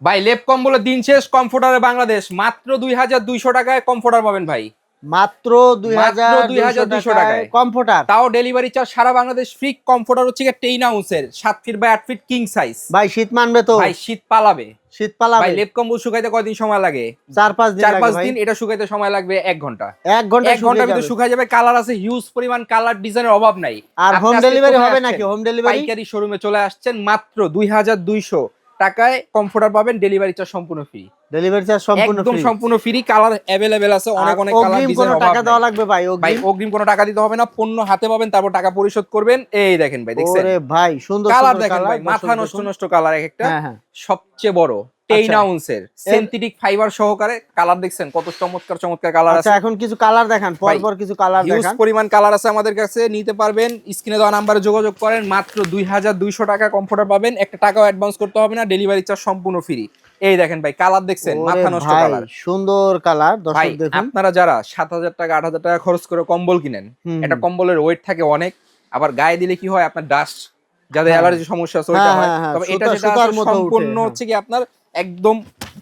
ভাই লেপ কম্বলের দিন শেষ কমফোর্টারে বাংলাদেশ মাত্র 2200 টাকায় কমফোর্টার পাবেন ভাই। মাত্র মাত্র 2200 2200 টাকায় টাকায় কম্পিউটার। তাও ডেলিভারি চার্জ সারা বাংলাদেশ ফ্রি। কমফোর্টার হচ্ছে 10 আউন্সের 7 feet by 8 feet king size. ভাই শীত মানবে তো? ভাই শীত পালাবে। শীত ভাই পালাবে। লেপ কম্বল শুকাইতে কয়দিন সময় লাগে? 4-5 দিন লাগে 4-5 ভাই। দিন। এটা শুকাইতে সময় লাগবে 1 ঘন্টা। 1 ঘন্টা 1 ঘন্টার ভিতরে শুকাই যাবে। কালার আছে হিউজ পরিমাণ, কালার ডিজাইনের অভাব নাই। আর আপনি হোম আজকে ডেলিভারি কোথায় হবে আসছেন? নাকি? হোম ডেলিভারি পাইকারি শোরুমে চলে আসছেন, মাত্র 2200 টাকায় কমফোর্টার পাবেন, ডেলিভারি চার্জ সম্পূর্ণ ফ্রি। ডেলিভারি চার্জ সম্পূর্ণ একদম ফ্রি। সম্পূর্ণ ফ্রি। কালার अवेलेबल আছে, অনেক অনেক কালার অগ্রিম ডিজাইন কোনো অভাব টাকা দেওয়া নাই। লাগবে ভাই? ভাই অগ্রিম অগ্রিম কোনো টাকা দিতে হবে না, পণ্য হাতে পাবেন, তারপর টাকা পরিশোধ করবেন। এই দেখেন ভাই, দেখছেন ওরে ভাই সুন্দর কালার, সুন্দর দেখেন কালার ভাই মাথা নষ্ট নষ্ট কালার এক একটা। হ্যাঁ হ্যাঁ। সবচেয়ে বড় 10 আচ্ছা। আউন্সের সিনথেটিক ফাইবার সহকারে কালার, দেখছেন কত চমৎকার চমৎকার কালার আচ্ছা আছে। এখন কিছু কালার দেখান, পর ভাই, পর কিছু কালার হিউজ দেখান। পরিমাণ কালার আছে আমাদের কাছে, নিতে পারবেন। স্ক্রিনে দেওয়া নাম্বারে যোগাযোগ করেন, মাত্র 2200 টাকা কমফোর্টার পাবেন। একটা টাকাও অ্যাডভান্স করতে হবে না, ডেলিভারি চার্জ সম্পূর্ণ ফ্রি। এই দেখেন ভাই কালার, দেখছেন ওরে মাথা নষ্ট ভাই কালার। সুন্দর কালার, ভাই দর্শক দেখুন। আপনারা যারা 7000 টাকা 8000 টাকা খরচ করে কম্বল কিনেন, হুম, এটা হুম। কম্বলের ওয়েট থাকে অনেক, আবার গায়ে দিলে কি হয় আপনার ডাস্ট, যাদের হ্যাঁ। অ্যালার্জি সমস্যা আছে ওইটা হ্যাঁ হয়। হ্যাঁ হ্যাঁ, তবে এটা সুতা যেটা সুতার আছে মতো উঠে, সম্পূর্ণ হ্যাঁ। হচ্ছে কি আপনার একদম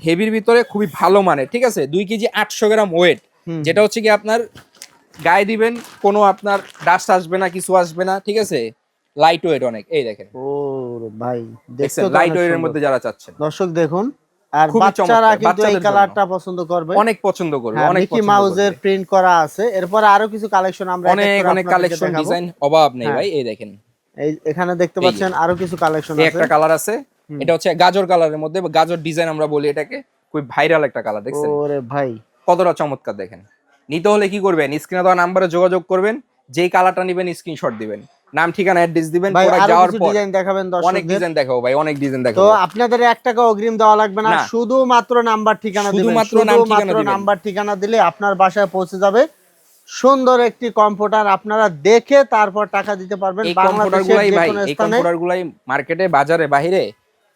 হেভির ভিতরে খুবই ভালো মানের, ঠিক আছে। 2 কেজি 800 গ্রাম ওয়েট, হুম। যেটা হচ্ছে কি আপনার গায়ে দিবেন কোনো আপনার ডাস্ট আসবে না, কিছু আসবে না, ঠিক আছে। লাইট ওয়েট অনেক, এই দেখেন ও ভাই দেখতে দেখছেন তো লাইট অনেক ওয়েটের সুন্দর। মধ্যে যারা চাচ্ছেন, দর্শক দেখুন, আর খুবই বাচ্চারা চমৎকার, কিন্তু এই বাচ্চাদের জন্য কালারটা পছন্দ করবে। অনেক পছন্দ করবে, হ্যাঁ, অনেক মিকি পছন্দ মাউজের করবে। প্রিন্ট করা আছে। এরপরে আরো কিছু কালেকশন আমরা এক এক অনেক করে অনেক আপনাদেরকে কালেকশন দেখাবো। ডিজাইন অভাব নেই হ্যাঁ, ভাই, এই দেখেন। এই এখানে দেখতে এই যে, পাচ্ছেন আরো কিছু কালেকশন এই আছে। একটা কালার আছে, হুম। এটা হচ্ছে গাজর কালারের মধ্যে, গাজর ডিজাইন আমরা বলি এটাকে, খুব ভাইরাল একটা কালার, দেখছেন ওরে ভাই কতটা চমৎকার। দেখেন নিতে হলে কি করবেন, স্ক্রিনে দেওয়া নাম্বারে যোগাযোগ করবেন, যেই কালারটা নেবেন স্ক্রিনশট দিবেন, নাম ঠিকানা অ্যাড্রেস দিবেন, ভাই প্রোডাক্ট আরো যাওয়ার কিছু পর ডিজাইন দেখাবেন অনেক দর্শকদের। ডিজাইন দেখাবো ভাই, অনেক ডিজাইন তো দেখাবো। আপনাদের 1 টাকা অগ্রিম দেওয়া লাগবে না, না, শুধুমাত্র নাম্বার ঠিকানা দিবেন। শুধুমাত্র নাম ঠিকানা দিবেন। নাম্বার ঠিকানা দিলে আপনার বাসায় পৌঁছে যাবে সুন্দর একটি কম্পিউটার। আপনারা দেখে তারপর টাকা দিতে পারবেন। এই কম্পিউটার বাংলাদেশের গুলাই যে ভাই, কোনো এই স্থানে। কম্পিউটার গুলাই মার্কেটে বাজারে বাইরে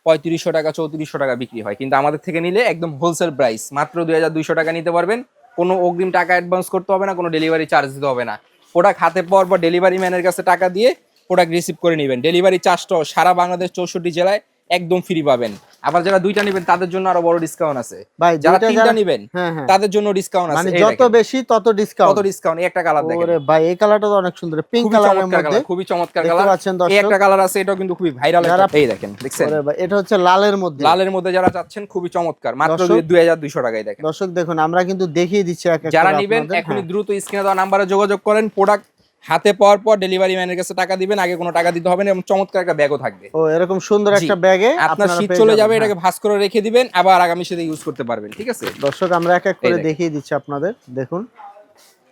3500 টাকা 3400 টাকা বিক্রি হয়, কিন্তু আমাদের থেকে নিলে একদম হোলসেল প্রাইস, মাত্র 2200 টাকা নিতে পারবেন। কোনো অগ্রিম টাকা অ্যাডভান্স করতে হবে না, কোনো ডেলিভারি চার্জ দিতে হবে না। প্রোডাক্ট হাতে পাওয়ার পর ডেলিভারি ম্যানের কাছে টাকা দিয়ে প্রোডাক্ট রিসিভ করে নেবেন। ডেলিভারি চার্জটাও সারা বাংলাদেশ 64 জেলায় একদম ফ্রি পাবেন। আবার যারা 2টা নেবেন তাদের জন্য আরো বড় ডিসকাউন্ট আছে। ভাই যারা 2টা 3টা নেবেন হ্যাঁ হ্যাঁ, তাদের জন্য ডিসকাউন্ট আছে। মানে এই যত দেখেন বেশি তত ডিসকাউন্ট। কত ডিসকাউন্ট। এই একটা কালার দেখেন, ওরে ভাই এই কালারটা তো অনেক সুন্দর, পিঙ্ক খুবই কালারের চমৎকার মধ্যে কালার, খুবই চমৎকার দেখতে কালার। পাচ্ছেন এই দর্শক। একটা কালার আছে, এটাও কিন্তু খুবই ভাইরাল একটা। এই দেখেন, দেখছেন ওরে ভাই এটা হচ্ছে লালের মধ্যে। লালের মধ্যে যারা চাচ্ছেন, খুবই চমৎকার, মাত্র দর্শক 2200 টাকায়। দেখেন দর্শক দেখুন, আমরা কিন্তু দেখিয়ে দিচ্ছি এক এক যারা করে নিবেন আপনাদের। এখনই হ্যাঁ। দ্রুত স্ক্রিনে দেওয়া নাম্বারে যোগাযোগ করেন। প্রোডাক্ট হাতে পাওয়ার পর ডেলিভারি ম্যানের কাছে টাকা দিবেন, আগে কোনো টাকা দিতে হবে না, এবং চমৎকার একটা ব্যাগও থাকবে। ও এরকম সুন্দর জি, একটা ব্যাগে আপনার আপনারা শীত পেয়ে চলে যাবে, যাবেন। এটাকে ভাঁজ করে রেখে দিবেন, আবার আগামী শীতে ইউজ করতে পারবেন, ঠিক আছে। দর্শক আমরা এক এক এই করে দেখেন। দেখিয়ে দিচ্ছি আপনাদের, দেখুন।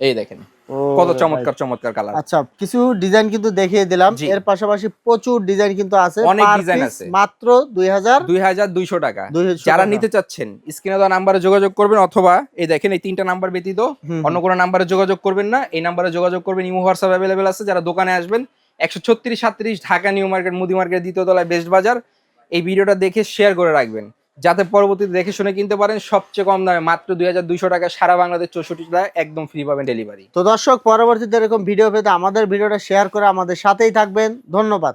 এই দেখেন ও কত ভাই। চমৎকার চমৎকার কালার। আচ্ছা কিছু ডিজাইন কিন্তু দেখিয়ে দিলাম, জি। এর পাশাপাশি প্রচুর ডিজাইন কিন্তু আছে। অনেক Per ডিজাইন piece আছে। মাত্র 2000 2200 টাকা। 200 যারা টাকা। নিতে চাচ্ছেন স্ক্রিনে দেওয়া নাম্বারে যোগাযোগ করবেন, অথবা এই দেখেন এই 3টা নাম্বার ব্যতীত হুম, অন্য কোনো নাম্বারে যোগাযোগ করবেন না। এই নাম্বারে যোগাযোগ করবেন, ইমো হোয়াটসঅ্যাপ অ্যাভেলেবেল আছে। যারা দোকানে আসবেন 13637 ঢাকা নিউ মার্কেট মুদি মার্কেট 2য় তলায় বেস্ট বাজার। এই ভিডিওটা দেখে শেয়ার করে রাখবেন, যাতে পরবর্তীতে দেখে শুনে কিনতে পারেন সবচেয়ে কম দামে, মাত্র 2200 টাকা সারা বাংলাদেশ 64 জেলায় একদম ফ্রি পাবেন ডেলিভারি। তো দর্শক পরবর্তীতে এরকম ভিডিও পেতে আমাদের ভিডিওটা শেয়ার করে আমাদের সাথেই থাকবেন। ধন্যবাদ।